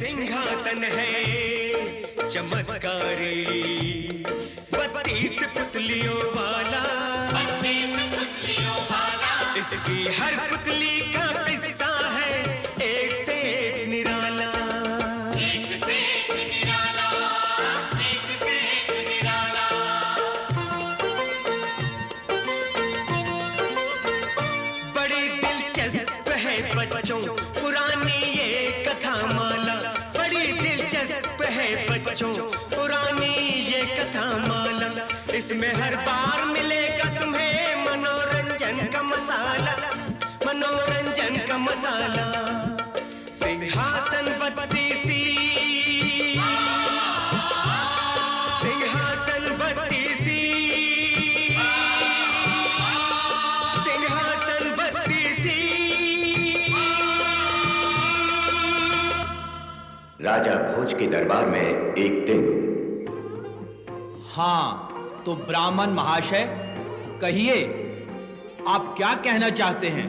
सिंहासन है चमत्कारी, 32 पुतलियों वाला, इसकी हर पुतली का किस्सा है एक से एक निराला, एक से एक निराला, एक से एक निराला। बड़ी दिलचस्प है बच्चों पुरानी ये कथा माला, बड़ी दिलचस्प है बच्चों पुरानी ये कथा माला। इसमें हर बार मिलेगा तुम्हें मनोरंजन का मसाला, मनोरंजन का मसाला। सिंहासन 32, सिंहासन 32, सिंहासन 32। राजा भोज के दरबार में एक दिन। हाँ, तो ब्राह्मण महाशय कहिए, आप क्या कहना चाहते हैं?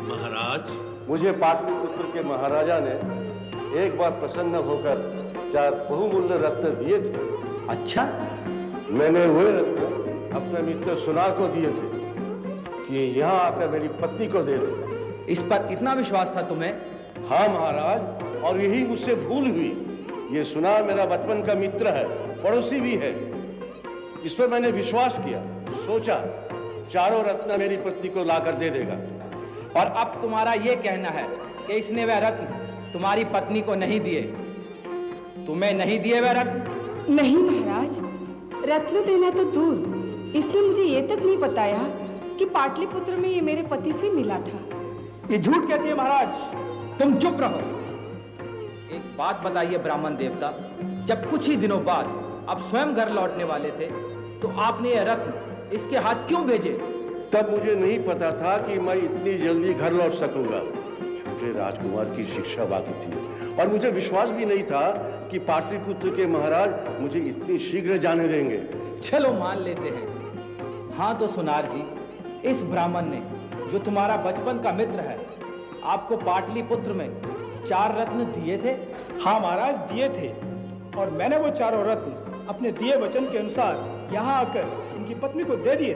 महाराज, मुझे पाटलिपुत्र के महाराजा ने एक बार प्रसन्न होकर 4 बहुमूल्य रत्न दिए थे। अच्छा? मैंने वे रत्न अपने मित्र सुनार को दिए थे कि यहाँ आकर मेरी पत्नी को दे दो। इस पर इतना विश्वास था तुम्हें? हाँ महाराज, और यही मुझसे भूल हुई। ये सुनार मेरा बचपन का मित्र है, पड़ोसी भी है। इस पर मैंने विश्वास किया, सोचा 4 रत्न मेरी पत्नी को लाकर दे देगा। और अब तुम्हारा ये कहना है कि इसने वह रत्न तुम्हारी पत्नी को नहीं दिए? तुम्हें नहीं दिए वह रत्न? नहीं महाराज, रत्न देना तो दूर, इसने मुझे ये तक नहीं बताया कि पाटलिपुत्र में ये मेरे पति से मिला था। ये झूठ कहती है महाराज। तुम चुप रहो। एक बात बताइए ब्राह्मण देवता, जब कुछ ही दिनों बाद आप स्वयं घर लौटने वाले थे तो आपने यह रत्न इसके हाथ क्यों भेजे? तब मुझे नहीं पता था कि मैं इतनी जल्दी घर लौट सकूंगा। छोटे राजकुमार की शिक्षा बाकी थी और मुझे विश्वास भी नहीं था कि पाटलिपुत्र के महाराज मुझे इतनी शीघ्र जाने देंगे। चलो मान लेते हैं। हाँ तो सुनार जी, इस ब्राह्मण ने जो तुम्हारा बचपन का मित्र है आपको पाटलिपुत्र में 4 रत्न दिए थे? हाँ महाराज, दिए थे, और मैंने वो 4 रत्न अपने दिए वचन के अनुसार यहाँ आकर इनकी पत्नी को दे दिए।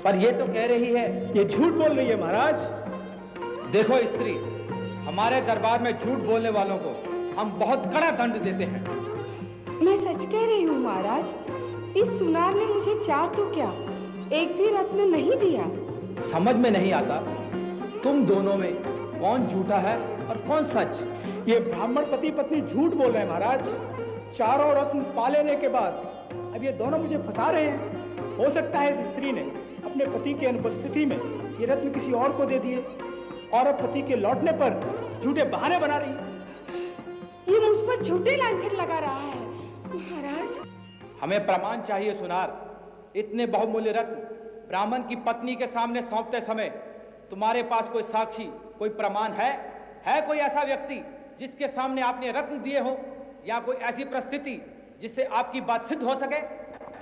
पर ये तो कह रही है, ये झूठ बोल रही है महाराज। देखो स्त्री, हमारे दरबार में झूठ बोलने वालों को हम बहुत कड़ा दंड देते हैं। मैं सच कह रही हूँ महाराज, इस सुनार ने मुझे 4 तो क्या, एक भी रत्न नहीं दिया। समझ में नहीं आता तुम दोनों में कौन झूठा है और कौन सच। ये ब्राह्मण पति पत्नी झूठ बोल रहे हैं महाराज। 4 रत्न पा लेने के बाद अब ये दोनों मुझे फंसा रहे हैं। हो सकता है इस स्त्री ने अपने पति की अनुपस्थिति में ये रत्न किसी और को दे दिए और अब पति के लौटने पर झूठे बहाने बना रही है। ये मुझ पर झूठे लांछन लगा रहा है महाराज। हमें प्रमाण चाहिए सुनार। इतने बहुमूल्य रत्न ब्राह्मण की पत्नी के सामने सौंपते समय तुम्हारे पास कोई साक्षी, कोई प्रमाण है? कोई ऐसा व्यक्ति जिसके सामने आपने रत्न दिए हो, या कोई ऐसी परिस्थिति जिससे आपकी बात सिद्ध हो सके?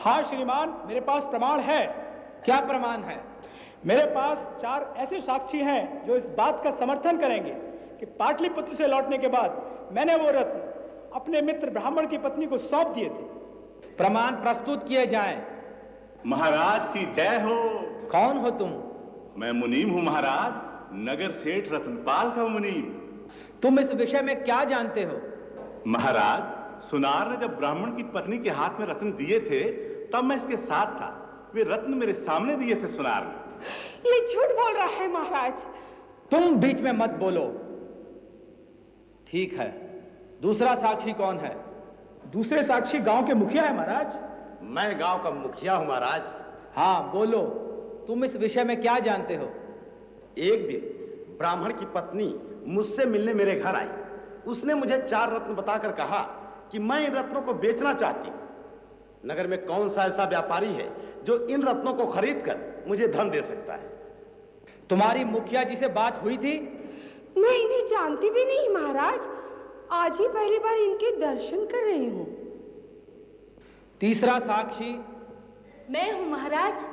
हाँ श्रीमान, मेरे पास प्रमाण है। क्या प्रमाण है? मेरे पास 4 ऐसे साक्षी हैं जो इस बात का समर्थन करेंगे कि पाटलिपुत्र से लौटने के बाद मैंने वो रत्न अपने मित्र ब्राह्मण की पत्नी को सौंप दिए थे। प्रमाण प्रस्तुत किए जाएं। महाराज की जय हो। कौन हो तुम? मैं मुनीम हूँ महाराज, नगर सेठ रतनपाल का मुनीम। तुम इस विषय में क्या जानते हो? महाराज, सुनार ने जब ब्राह्मण की पत्नी के हाथ में रत्न दिए थे तब मैं इसके साथ था। वे रत्न मेरे सामने दिए थे सुनार ने। ये झूठ बोल रहा है महाराज। तुम बीच में मत बोलो। ठीक है, दूसरा साक्षी कौन है? दूसरे साक्षी गांव के मुखिया है महाराज। मैं गांव का मुखिया हूं महाराज। हाँ बोलो, तुम इस विषय में क्या जानते हो? एक दिन ब्राह्मण की पत्नी मुझसे मिलने मेरे घर आई। उसने मुझे 4 रत्न बताकर कहा कि मैं इन रत्नों को बेचना चाहती हूं। नगर में कौन सा ऐसा व्यापारी है जो इन रत्नों को खरीद कर मुझे धन दे सकता है? तुम्हारी मुखिया जी से बात हुई थी? मैं इन्हें जानती भी नहीं महाराज, आज ही पहली बार इनके दर्शन कर रही हूँ। तीसरा साक्षी? मैं हूँ महाराज।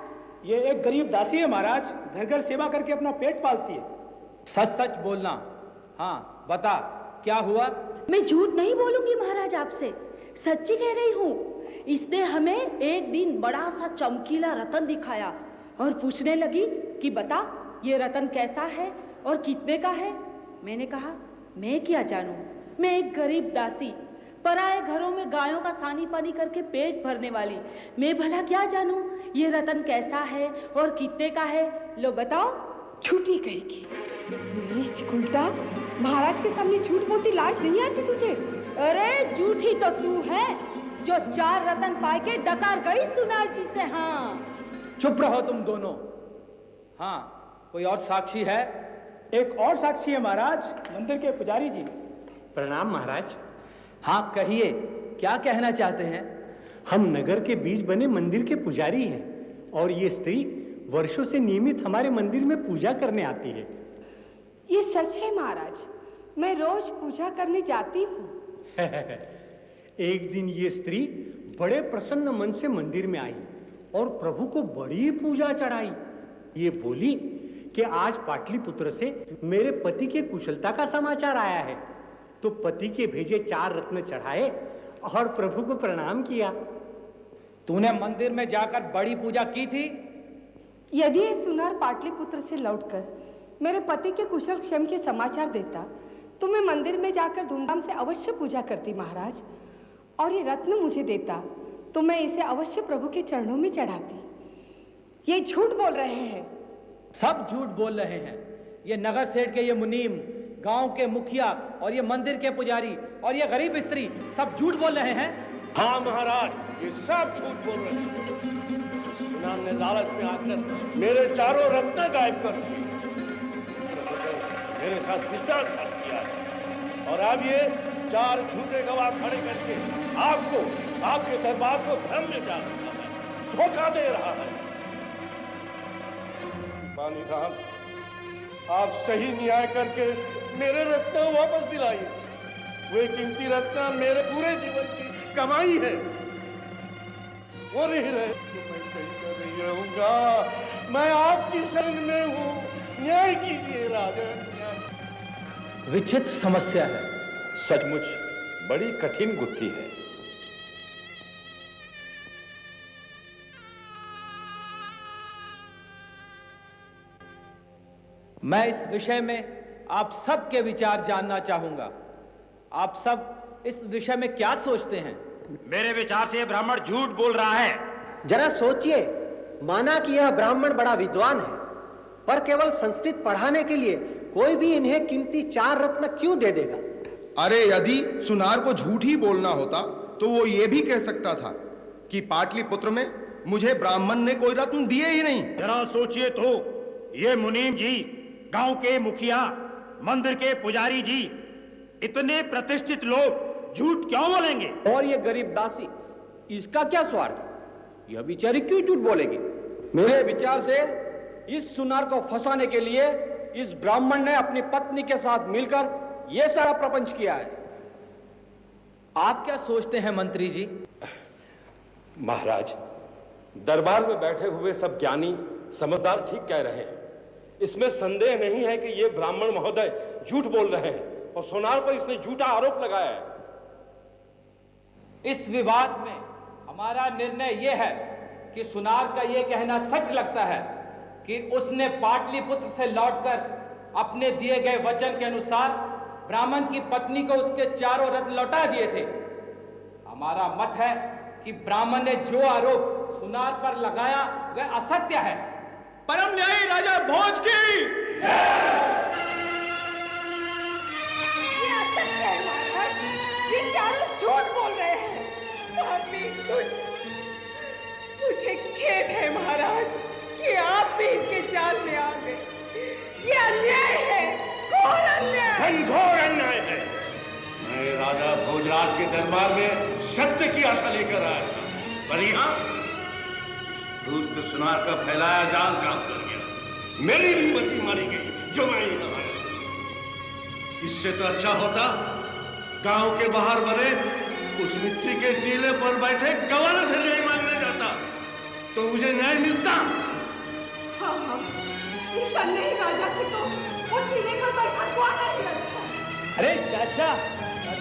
ये एक गरीब दासी है महाराज, घर घर सेवा करके अपना पेट पालती है। सच सच बोलना। हाँ बता, क्या हुआ? मैं झूठ नहीं बोलूंगी महाराज, आपसे सच्ची कह रही हूँ। इसने हमें एक दिन बड़ा सा चमकीला रतन दिखाया और पूछने लगी कि बता ये रतन कैसा है और कितने का है। मैंने कहा मैं क्या जानूं, मैं एक गरीब दासी, पराए घरों में गायों का सानी पानी करके पेट भरने वाली, मैं भला क्या जानूं ये रतन कैसा है और कितने का है। लो बताओ। झूठी कहेगी, नीच उल्टा, महाराज के सामने झूठ बोलती लाज नहीं आती तुझे? अरे झूठी तो तू है जो 4 रतन पाए के डकार गई सुनार जी से। हाँ चुप रहो तुम दोनों। हाँ कोई और साक्षी है? एक और साक्षी है महाराज, मंदिर के पुजारी जी। प्रणाम महाराज। हाँ कहिए, क्या कहना चाहते हैं? हम नगर के बीच बने मंदिर के पुजारी हैं और ये स्त्री वर्षों से नियमित हमारे मंदिर में पूजा करने आती है। ये सच है महाराज, मैं रोज पूजा करने जाती हूँ। एक दिन ये स्त्री बड़े प्रसन्न मन से मंदिर में आई और प्रभु को बड़ी पूजा चढ़ाई। ये बोली कि आज पाटलिपुत्र से मेरे पति के कुशलता का समाचार आया है। तो पति के भेजे 4 रत्न चढ़ाए और प्रभु को प्रणाम किया। तूने मंदिर में जाकर बड़ी पूजा की थी? यदि ये सुनार पाटलिपुत्र से लौटकर मेरे पति के कुशल क्षेम के समाचार देता तो मैं मंदिर में जाकर धूमधाम से अवश्य पूजा करती महाराज, और ये रत्न मुझे देता तो मैं इसे अवश्य प्रभु के चरणों में चढ़ाती। ये झूठ बोल रहे हैं। सब झूठ बोल रहे हैं। ये नगर सेठ के ये मुनीम, गांव के मुखिया और ये मंदिर के पुजारी और ये गरीब स्त्री सब झूठ बोल रहे हैं। हाँ महाराज, ये सब झूठ बोल रहे हैं। सुनार ने लालच में आकर मेरे 4 रत्न गायब कर दिए, मेरे साथ विश्वासघात किया है और अब ये 4 झूठे गवाह खड़े करके आपको, आपके दरबार को भ्रम में डाल रहा है, धोखा दे रहा है। बानी साहब, आप सही न्याय करके मेरे रत्न वापस दिलाइए। वे कीमती रत्न मेरे पूरे जीवन की कमाई है, वो नहीं रहे तो मैं कहीं का नहीं रहूंगा। मैं आपकी शरण में हूँ, न्याय कीजिए राजा। विचित्र समस्या है। सचमुच बड़ी कठिन गुत्थी है। मैं इस विषय में आप सब के विचार जानना चाहूंगा। आप सब इस विषय में क्या सोचते हैं? मेरे विचार से यह ब्राह्मण झूठ बोल रहा है। जरा सोचिए, माना कि यह ब्राह्मण बड़ा विद्वान है, पर केवल संस्कृत पढ़ाने के लिए कोई भी इन्हें कीमती 4 रत्न क्यों दे देगा? अरे यदि सुनार को झूठ ही बोलना होता तो वो ये भी कह सकता था कि पाटलिपुत्र में मुझे ब्राह्मण ने कोई रत्न दिए ही नहीं। जरा सोचिए तो, ये मुनीम जी, गांव के मुखिया, मंदिर के पुजारी जी, इतने प्रतिष्ठित लोग झूठ क्यों बोलेंगे? और ये गरीब दासी, इसका क्या स्वार्थ? यह बेचारी क्यों झूठ बोलेगी? मेरे विचार से इस सुनार को फंसाने के लिए इस ब्राह्मण ने अपनी पत्नी के साथ मिलकर यह सारा प्रपंच किया है। आप क्या सोचते हैं मंत्री जी? महाराज, दरबार में बैठे हुए सब ज्ञानी समझदार ठीक कह रहे हैं। इसमें संदेह नहीं है कि ये ब्राह्मण महोदय झूठ बोल रहे हैं और सोनार पर इसने झूठा आरोप लगाया है। इस विवाद में हमारा निर्णय यह है कि सुनार का यह कहना सच लगता है कि उसने पाटलिपुत्र से लौटकर अपने दिए गए वचन के अनुसार ब्राह्मण की पत्नी को उसके 4 रत्न लौटा दिए थे। हमारा मत है कि ब्राह्मण ने जो आरोप सुनार पर लगाया वह असत्य है। परम न्यायी राजा भोज की ये असत्य है महाराज, ये चारों झूठ बोल रहे हैं। पापी दुष्ट, मुझे खेद है महाराज कि आप भी इनके जाल में आ गए। ये अन्याय है, घोर अन्याय। घोर अन्याय है। मैं राजा भोजराज के दरबार में सत्य की आशा लेकर आया था, पर यहाँ दूध सुनार का फैलाया जाल काम कर गया। मेरी भी मती मारी गई जो मैं यहाँ आया। इससे तो अच्छा होता गांव के बाहर बने उस मिट्टी के टीले पर बैठे गवाह से न्याय मांगने जाता तो मुझे न्याय मिलता। हाँ हाँ, इस अन्यायी राजा से तो वो टीले पर बैठा गवाह नहीं अच्छा। अरे चाचा,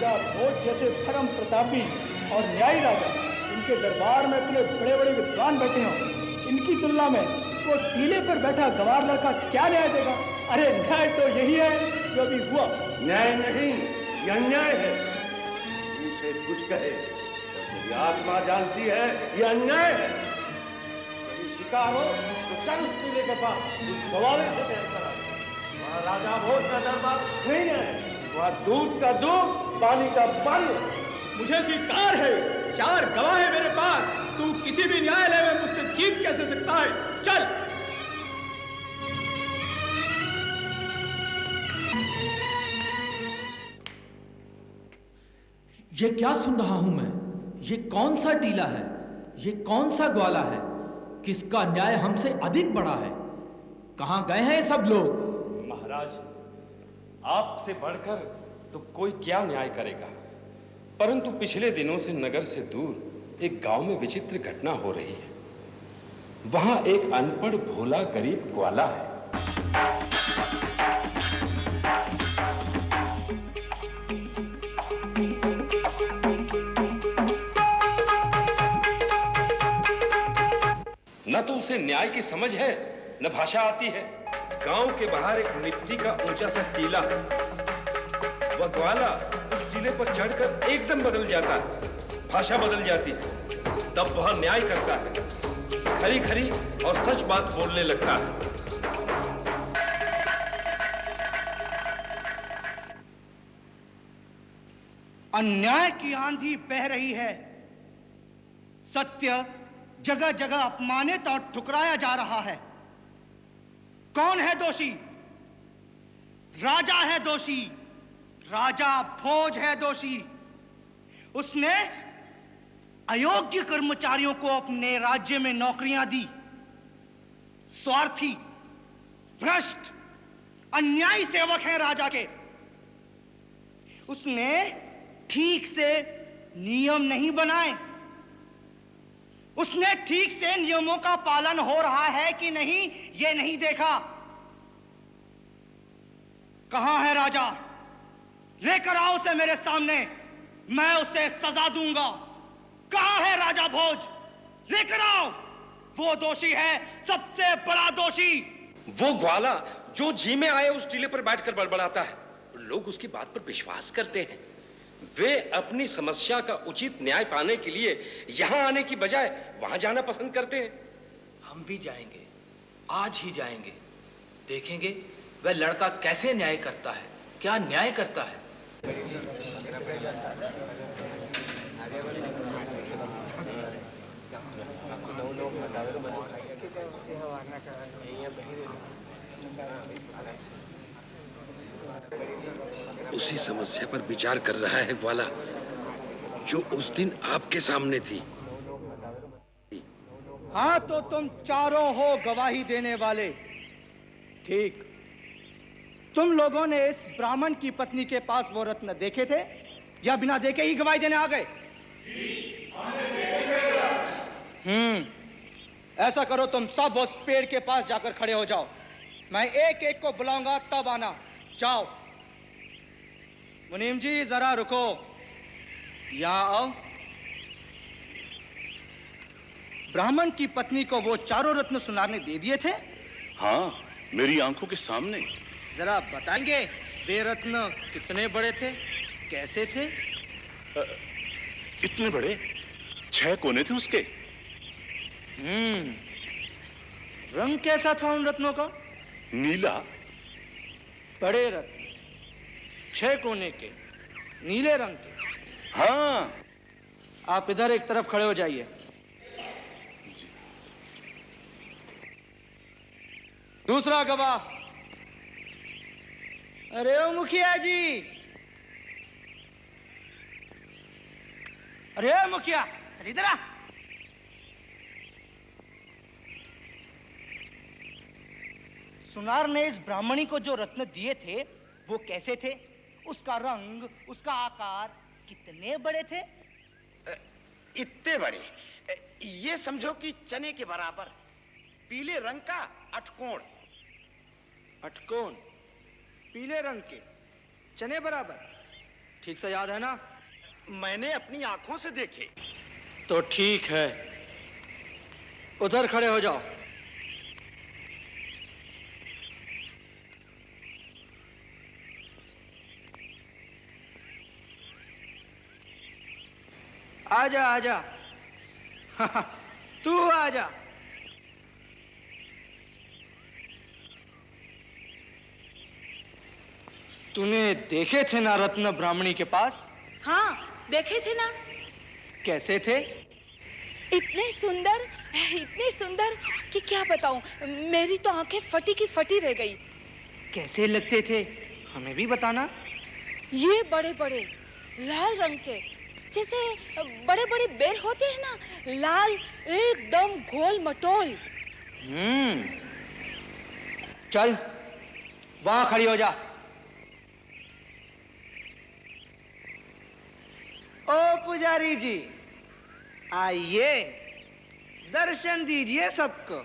राजा भोज जैसे परम प्रतापी और न्यायी राजा इनके दरबार में इतने बड़े बड़े विद्वान बैठे हों, इनकी तुलना में वो टीले पर बैठा गवार लड़का क्या न्याय देगा? अरे न्याय तो यही है जो अभी हुआ। न्याय नहीं, ये अन्याय है। इसे कुछ कहे तो तेरी आत्मा जानती है ये अन्याय है। कभी शिकार हो तो चल उस टीले के पास, उस गवाले से भेंट करा। वहां राजा भोज का दरबार नहीं है, वहां दूध का दूध, पानी का पानी। मुझे स्वीकार है, 4 गवाह है मेरे पास। तू किसी भी न्यायालय में मुझसे जीत कैसे सकता है? चल। ये क्या सुन रहा हूं मैं? ये कौन सा टीला है? ये कौन सा ग्वाला है? किसका न्याय हमसे अधिक बड़ा है? कहां गए हैं सब लोग? महाराज, आपसे बढ़कर तो कोई क्या न्याय करेगा, परंतु पिछले दिनों से नगर से दूर एक गांव में विचित्र घटना हो रही है। वहां एक अनपढ़ भोला गरीब ग्वाला है। न तो उसे न्याय की समझ है, न भाषा आती है। गांव के बाहर एक मिट्टी का ऊंचा सा टीला है। वह ग्वाला उस टीले पर चढ़कर एकदम बदल जाता है, भाषा बदल जाती है। तब वह न्याय करता है, खरी खरी और सच बात बोलने लगता है। अन्याय की आंधी बह रही है। सत्य जगह जगह अपमानित और ठुकराया जा रहा है। कौन है दोषी? राजा है दोषी। राजा भोज है दोषी। उसने अयोग्य कर्मचारियों को अपने राज्य में नौकरियां दी। स्वार्थी, भ्रष्ट, अन्यायी सेवक हैं राजा के। उसने ठीक से नियम नहीं बनाए। उसने ठीक से नियमों का पालन हो रहा है कि नहीं, यह नहीं देखा। कहां है राजा? लेकर आओ उसे मेरे सामने, मैं उसे सजा दूंगा। कहां है राजा भोज? लेकर आओ। वो दोषी है, सबसे बड़ा दोषी। वो ग्वाला जो जी में आए उस टीले पर बैठकर बड़बड़ाता है। लोग उसकी बात पर विश्वास करते हैं। वे अपनी समस्या का उचित न्याय पाने के लिए यहां आने की बजाय वहां जाना पसंद करते हैं। हम भी जाएंगे, आज ही जाएंगे। देखेंगे वह लड़का कैसे न्याय करता है, क्या न्याय करता है। उसी समस्या पर विचार कर रहा है ग्वाला जो उस दिन आपके सामने थी। हाँ, तो तुम चारों हो गवाही देने वाले। ठीक, तुम लोगों ने इस ब्राह्मण की पत्नी के पास वो रत्न देखे थे या बिना देखे ही गवाही देने आ गए? ऐसा करो, तुम सब उस पेड़ के पास जाकर खड़े हो जाओ। मैं एक एक को बुलाऊंगा, तब आना। जाओ। मुनीम जी जरा रुको, यहां आओ। ब्राह्मण की पत्नी को वो चारों रत्न सुनार ने दे दिए थे? हाँ, मेरी आंखों के सामने। जरा बताएंगे वे रत्न कितने बड़े थे, कैसे थे? इतने बड़े, 6 कोने थे उसके। रंग कैसा था उन रत्नों का? नीला। बड़े रत्न, 6 कोने के, नीले रंग के। हाँ। आप इधर एक तरफ खड़े हो जाइए। दूसरा गवाह। अरे ओ मुखिया जी, अरे ओ मुखिया, चल इधर आ। सुनार ने इस ब्राह्मणी को जो रत्न दिए थे वो कैसे थे? उसका रंग, उसका आकार कितने बड़े थे? इतने बड़े, ये समझो कि चने के बराबर, पीले रंग का अठकोण। अठकोण, पीले रंग के, चने बराबर। ठीक से याद है ना? मैंने अपनी आंखों से देखे। तो ठीक है, उधर खड़े हो जाओ। आजा आजा। तू आजा। तूने देखे थे ना रत्न ब्राह्मणी के पास? हाँ, देखे थे ना। कैसे थे? इतने सुंदर कि क्या बताऊं, मेरी तो आंखें फटी की फटी रह गई। कैसे लगते थे, हमें भी बताना। ये बड़े बड़े लाल रंग के, जैसे बड़े बड़े बेर होते हैं ना, लाल, एकदम गोल मटोल। चल वहां खड़ी हो जा। ओ पुजारी जी, आइए, दर्शन दीजिए सबको।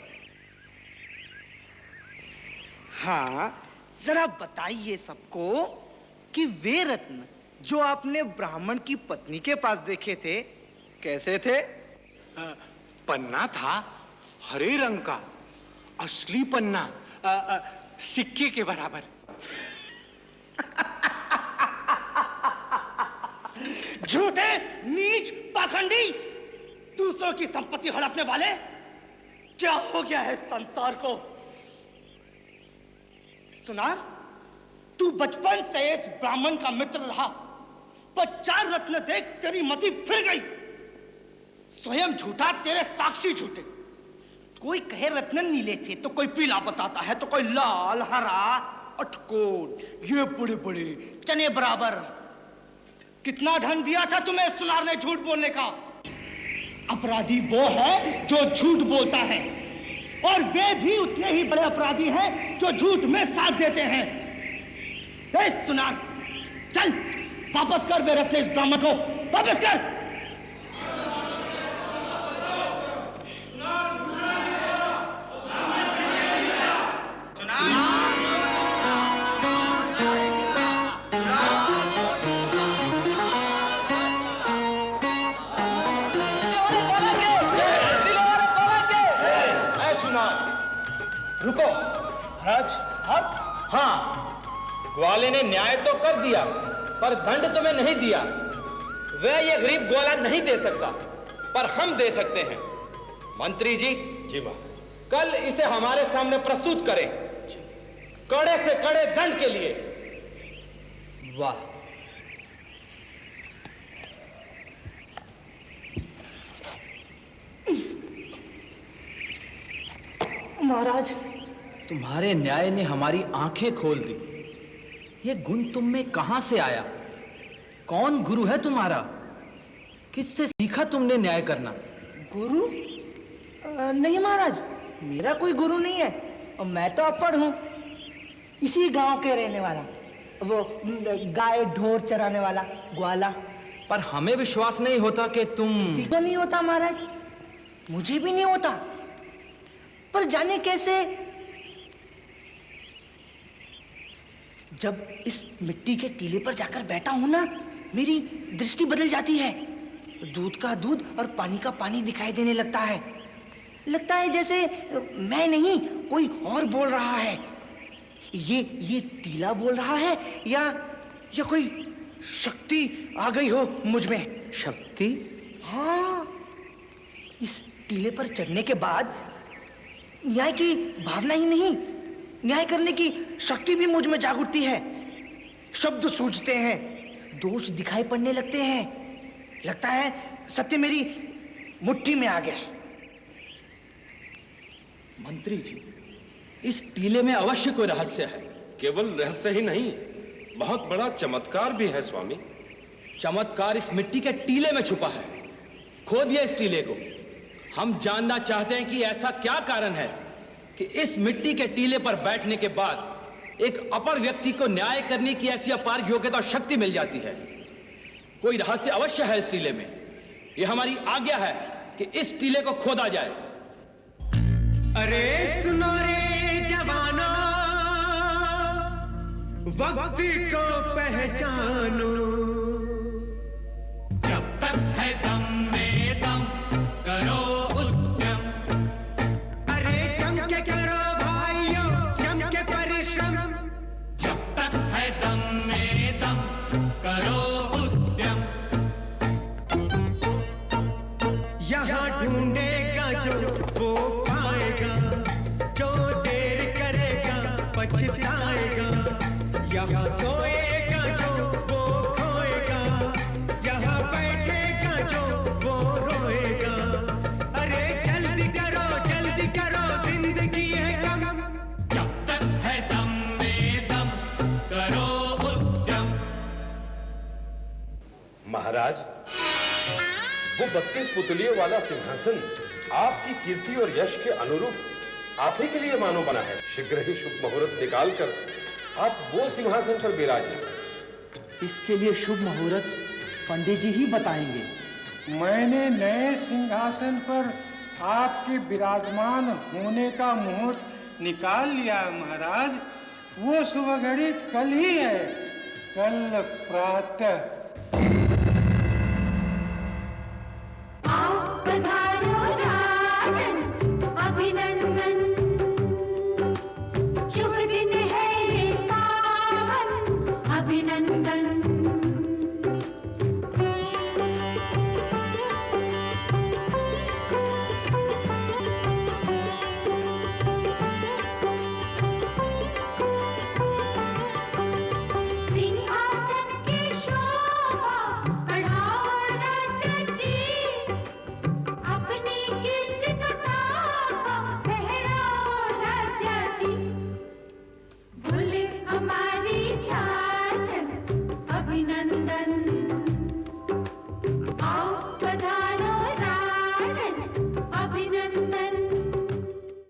हाँ, जरा बताइए सबको कि वे रत्न जो आपने ब्राह्मण की पत्नी के पास देखे थे, कैसे थे? पन्ना था हरे रंग का, असली पन्ना, सिक्के के बराबर। झूठे, नीच, पाखंडी, दूसरों की संपत्ति हड़पने वाले, क्या हो गया है संसार को? सुना, तू बचपन से इस ब्राह्मण का मित्र रहा, पर 4 रत्न देख तेरी मति फिर गई। स्वयं झूठा, तेरे साक्षी झूठे। कोई कहे रत्न नीले थे तो कोई पीला बताता है, तो कोई लाल, हरा, अटकोन, ये बड़े बड़े चने बराबर। कितना धन दिया था तुम्हें सुनार ने झूठ बोलने का? अपराधी वो है जो झूठ बोलता है, और वे भी उतने ही बड़े अपराधी हैं जो झूठ में साथ देते हैं। सुनार, चल वापस कर मेरे अपने इस ब्राह्मण को, वापस कर। रुको महाराज। हाँ, ग्वाले ने न्याय तो कर दिया, पर दंड तुम्हें नहीं दिया। वह ये गरीब ग्वाला नहीं दे सकता, पर हम दे सकते हैं। मंत्री जी। जी वाह। कल इसे हमारे सामने प्रस्तुत करें, कड़े से कड़े दंड के लिए। वाह, महाराज, तुम्हारे न्याय ने हमारी आंखें खोल दी। ये गुण तुम में कहां से आया? कौन गुरु है तुम्हारा? किससे सीखा तुमने न्याय करना? गुरु? नहीं महाराज, मेरा कोई गुरु नहीं है, और मैं तो अनपढ़ हूँ, इसी गांव के रहने वाला, वो गाय ढोर चराने वाला ग्वाला। पर हमें विश्वास नहीं होता कि तुम। किसी को नहीं होता महाराज, मुझे भी नहीं होता, पर जाने कैसे जब इस मिट्टी के टीले पर जाकर बैठा हूं ना, मेरी दृष्टि बदल जाती है। दूध का दूध और पानी का पानी दिखाई देने लगता है। लगता है जैसे मैं नहीं, कोई और बोल रहा है। ये टीला बोल रहा है, या कोई शक्ति आ गई हो मुझ में। शक्ति? हाँ, इस टीले पर चढ़ने के बाद न्याय की भावना ही नहीं, न्याय करने की शक्ति भी मुझ में जाग उठती है। शब्द सूझते हैं, दोष दिखाई पड़ने लगते हैं। लगता है सत्य मेरी मुट्ठी में आ गया है। मंत्री जी, इस टीले में अवश्य कोई रहस्य है। केवल रहस्य ही नहीं, बहुत बड़ा चमत्कार भी है स्वामी। चमत्कार इस मिट्टी के टीले में छुपा है। खोदिए इस टीले को। हम जानना चाहते हैं कि ऐसा क्या कारण है कि इस मिट्टी के टीले पर बैठने के बाद एक अपर व्यक्ति को न्याय करने की ऐसी अपार योग्यता और शक्ति मिल जाती है। कोई रहस्य अवश्य है इस टीले में। यह हमारी आज्ञा है कि इस टीले को खोदा जाए। अरे सुनो रे जवानों, वक्त को पहचानो। वो पाएगा, जो देर करेगा पछताएगा। यहाँ सोएगा जो वो खोएगा, यहाँ बैठेगा जो वो रोएगा। अरे जल्दी करो जिंदगी है कम, जब तक है दम में दम करो उद्यम। महाराज, वो 32 पुतलियों वाला सिंहासन आपकी कीर्ति और यश के अनुरूप आप ही के लिए मानो बना है। शीघ्र ही शुभ मुहूर्त निकालकर आप वो सिंहासन पर विराजें। इसके लिए शुभ मुहूर्त पंडित जी ही बताएंगे। मैंने नए सिंहासन पर आपके विराजमान होने का मुहूर्त निकाल लिया महाराज। वो शुभ घड़ी कल ही है। कल प्रातः